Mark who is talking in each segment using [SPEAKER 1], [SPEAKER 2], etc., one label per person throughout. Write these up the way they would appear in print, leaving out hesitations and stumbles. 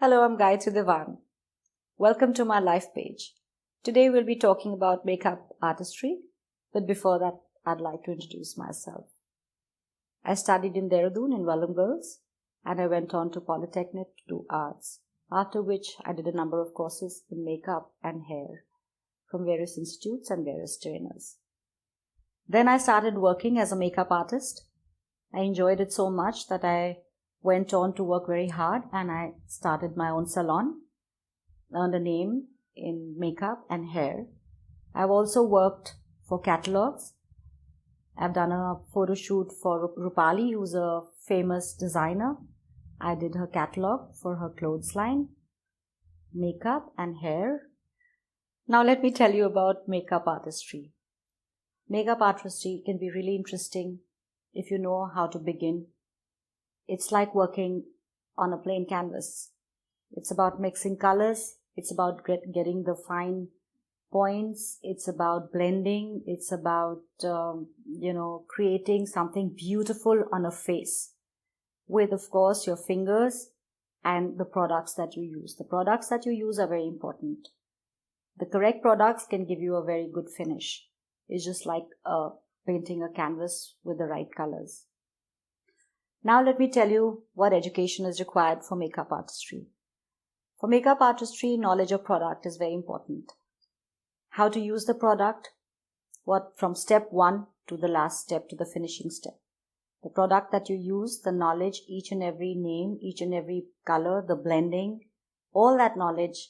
[SPEAKER 1] Hello, I'm Gayatri Diwan. Welcome to my life page. Today we'll be talking about makeup artistry, but before that, I'd like to introduce myself. I studied in Dehradun in Wallam Girls, and I went on to Polytechnic to do arts, after which I did a number of courses in makeup and hair from various institutes and various trainers. Then I started working as a makeup artist. I enjoyed it so much that I went on to work very hard and I started my own salon, earned a name in makeup and hair. I've also worked for catalogs. I've done a photo shoot for Rupali, who's a famous designer. I did her catalog for her clothes line, makeup and hair. Now let me tell you about makeup artistry. Makeup artistry can be really interesting if you know how to begin. It's like working on a plain canvas. It's about mixing colors. It's about getting the fine points. It's about blending. It's about, creating something beautiful on a face with, of course, your fingers and the products that you use. The products that you use are very important. The correct products can give you a very good finish. It's just like painting a canvas with the right colors. Now let me tell you what education is required for makeup artistry. For makeup artistry, knowledge of product is very important. How to use the product, from step 1 to the last step, to the finishing step. The product that you use, the knowledge, each and every name, each and every color, the blending, all that knowledge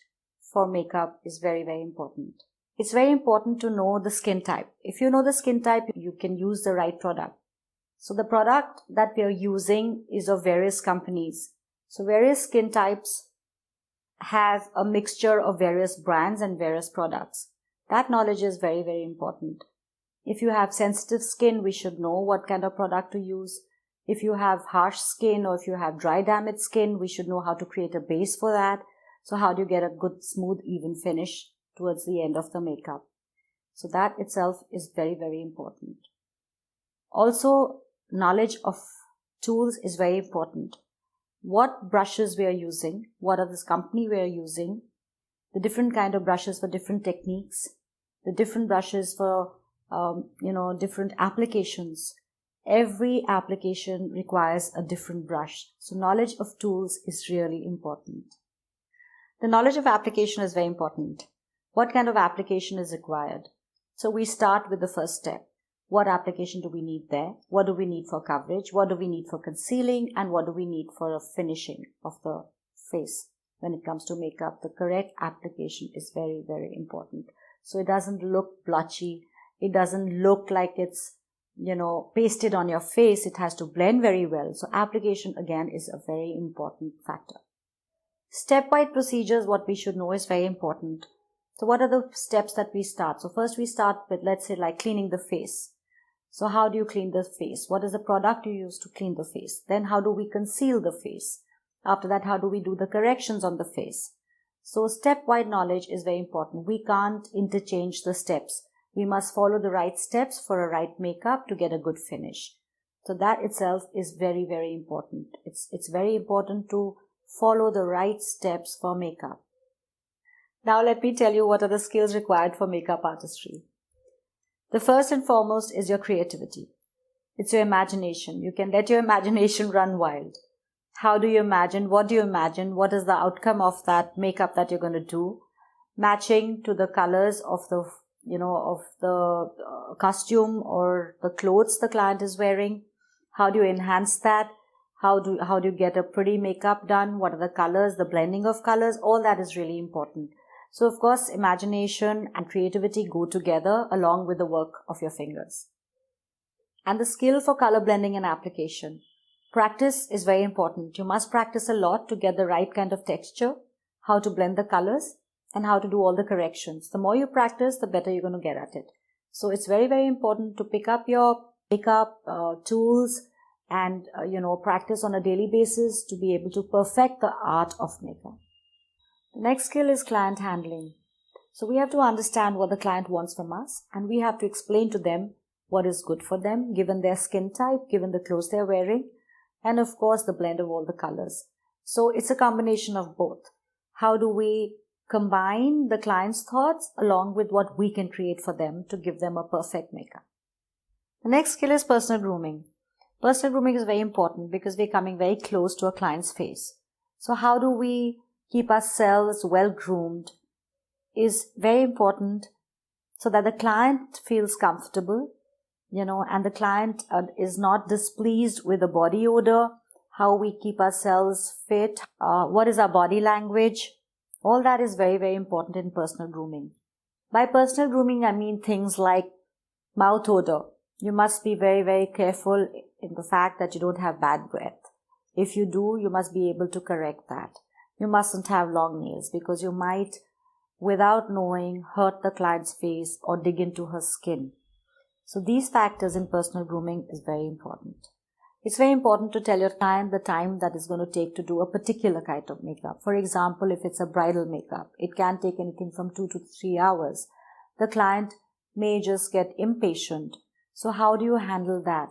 [SPEAKER 1] for makeup is very, very important. It's very important to know the skin type. If you know the skin type, you can use the right product. So the product that we are using is of various companies. So various skin types have a mixture of various brands and various products. That knowledge is very, very important. If you have sensitive skin, we should know what kind of product to use. If you have harsh skin or if you have dry, damaged skin, we should know how to create a base for that. So how do you get a good, smooth, even finish towards the end of the makeup? So that itself is very, very important. Also, knowledge of tools is very important. What brushes we are using, what are this company we are using, the different kind of brushes for different techniques, the different brushes for, different applications. Every application requires a different brush. So knowledge of tools is really important. The knowledge of application is very important. What kind of application is required? So we start with the first step. What application do we need there? What do we need for coverage? What do we need for concealing? And what do we need for a finishing of the face? When it comes to makeup, the correct application is very, very important. So it doesn't look blotchy. It doesn't look like it's, pasted on your face. It has to blend very well. So application, again, is a very important factor. Step-wise procedures, what we should know is very important. So what are the steps that we start? So first we start with, let's say, like cleaning the face. So how do you clean the face? What is the product you use to clean the face? Then how do we conceal the face? After that, how do we do the corrections on the face? So step-wise knowledge is very important. We can't interchange the steps. We must follow the right steps for a right makeup to get a good finish. So that itself is very, very important. It's very important to follow the right steps for makeup. Now let me tell you what are the skills required for makeup artistry. The first and foremost is your creativity. It's your imagination. You can let your imagination run wild. How do you imagine? What do you imagine? What is the outcome of that makeup that you're going to do? Matching to the colors of the, costume or the clothes the client is wearing. How do you enhance that? How do you get a pretty makeup done? What are the colors, the blending of colors? All that is really important. So, of course, imagination and creativity go together along with the work of your fingers. And the skill for color blending and application. Practice is very important. You must practice a lot to get the right kind of texture, how to blend the colors, and how to do all the corrections. The more you practice, the better you're going to get at it. So, it's very, very important to pick up your makeup tools and, practice on a daily basis to be able to perfect the art of makeup. The next skill is client handling. So we have to understand what the client wants from us and we have to explain to them what is good for them, given their skin type, given the clothes they're wearing, and of course the blend of all the colors. So it's a combination of both. How do we combine the client's thoughts along with what we can create for them to give them a perfect makeup? The next skill is personal grooming. Personal grooming is very important because we're coming very close to a client's face. So how do we keep ourselves well groomed is very important so that the client feels comfortable, and the client is not displeased with the body odor, how we keep ourselves fit, what is our body language. All that is very, very important in personal grooming. By personal grooming, I mean things like mouth odor. You must be very, very careful in the fact that you don't have bad breath. If you do, you must be able to correct that. You mustn't have long nails because you might, without knowing, hurt the client's face or dig into her skin. So these factors in personal grooming is very important. It's very important to tell your client the time that it's going to take to do a particular kind of makeup. For example, if it's a bridal makeup, it can take anything from 2 to 3 hours. The client may just get impatient. So how do you handle that?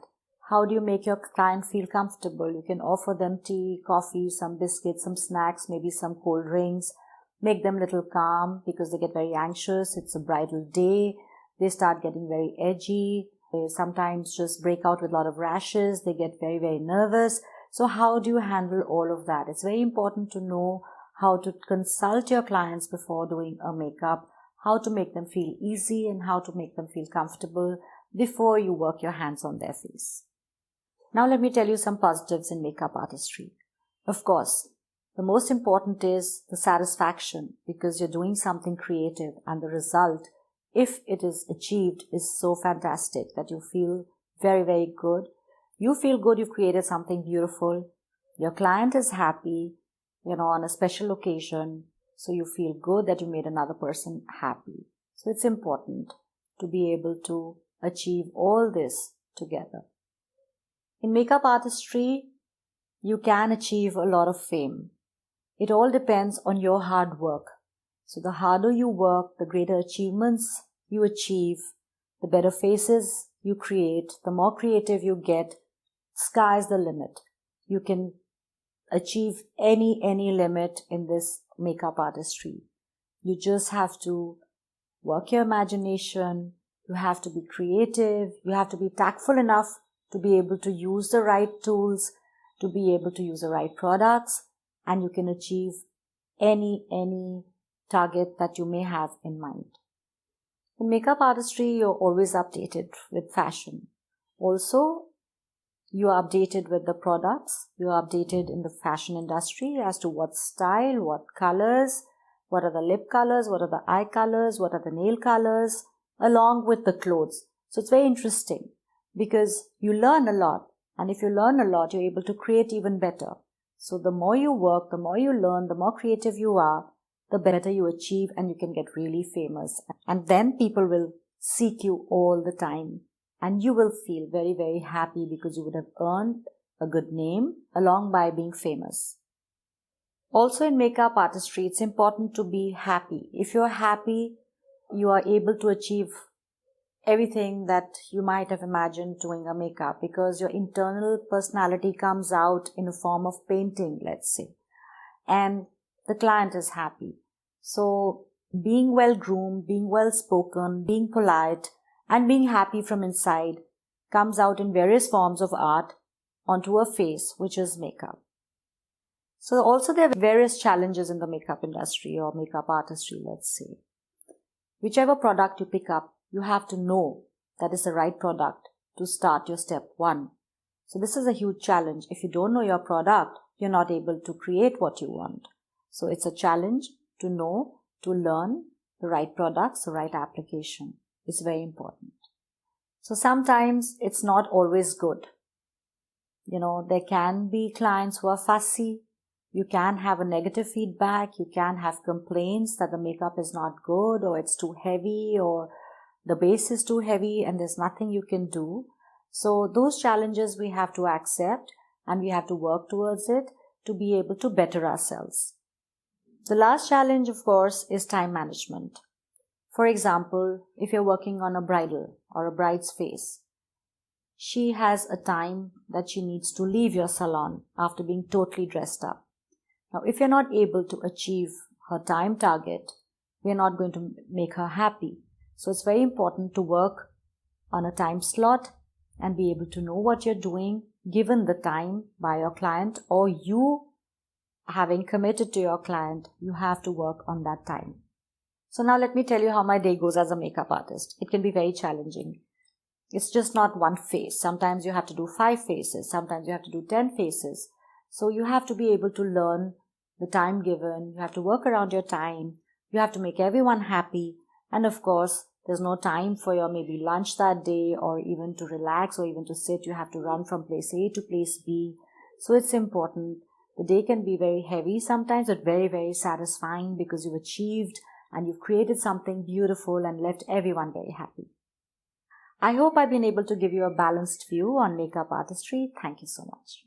[SPEAKER 1] How do you make your client feel comfortable? You can offer them tea, coffee, some biscuits, some snacks, maybe some cold drinks. Make them a little calm because they get very anxious. It's a bridal day. They start getting very edgy. They sometimes just break out with a lot of rashes. They get very, very nervous. So how do you handle all of that? It's very important to know how to consult your clients before doing a makeup, how to make them feel easy and how to make them feel comfortable before you work your hands on their face. Now let me tell you some positives in makeup artistry. Of course, the most important is the satisfaction because you're doing something creative and the result, if it is achieved, is so fantastic that you feel very, very good. You feel good, you've created something beautiful. Your client is happy, on a special occasion. So you feel good that you made another person happy. So it's important to be able to achieve all this together. In makeup artistry, you can achieve a lot of fame. It all depends on your hard work. So the harder you work, the greater achievements you achieve, the better faces you create, the more creative you get, sky's the limit. You can achieve any limit in this makeup artistry. You just have to work your imagination, you have to be creative, you have to be tactful enough to be able to use the right tools, to be able to use the right products, and you can achieve any target that you may have in mind. In makeup artistry, you're always updated with fashion. Also, you are updated with the products. You are updated in the fashion industry as to what style, what colors, what are the lip colors, what are the eye colors, what are the nail colors, along with the clothes. So it's very interesting because you learn a lot. And if you learn a lot, you're able to create even better. So the more you work, the more you learn, the more creative you are, the better you achieve and you can get really famous. And then people will seek you all the time. And you will feel very, very happy because you would have earned a good name along by being famous. Also in makeup artistry, it's important to be happy. If you're happy, you are able to achieve everything that you might have imagined doing a makeup because your internal personality comes out in a form of painting, let's say. And the client is happy. So being well groomed, being well spoken, being polite, and being happy from inside comes out in various forms of art onto a face, which is makeup. So also there are various challenges in the makeup industry or makeup artistry, let's say. Whichever product you pick up, you have to know that is the right product to start your step 1. So this is a huge challenge. If you don't know your product, you're not able to create what you want. So it's a challenge to know, to learn the right products, the right application. It's very important. So sometimes it's not always good. There can be clients who are fussy. You can have a negative feedback. You can have complaints that the makeup is not good or it's too heavy or the base is too heavy and there's nothing you can do. So those challenges we have to accept and we have to work towards it to be able to better ourselves. The last challenge, of course, is time management. For example, if you're working on a bridal or a bride's face, she has a time that she needs to leave your salon after being totally dressed up. Now, if you're not able to achieve her time target, we're not going to make her happy. So it's very important to work on a time slot and be able to know what you're doing given the time by your client, or you having committed to your client, you have to work on that time. So now let me tell you how my day goes as a makeup artist. It can be very challenging. It's just not one face. Sometimes you have to do 5 faces. Sometimes you have to do 10 faces. So you have to be able to learn the time given. You have to work around your time. You have to make everyone happy. And of course, there's no time for your maybe lunch that day, or even to relax, or even to sit. You have to run from place A to place B. So it's important. The day can be very heavy sometimes, but very, very satisfying because you've achieved and you've created something beautiful and left everyone very happy. I hope I've been able to give you a balanced view on makeup artistry. Thank you so much.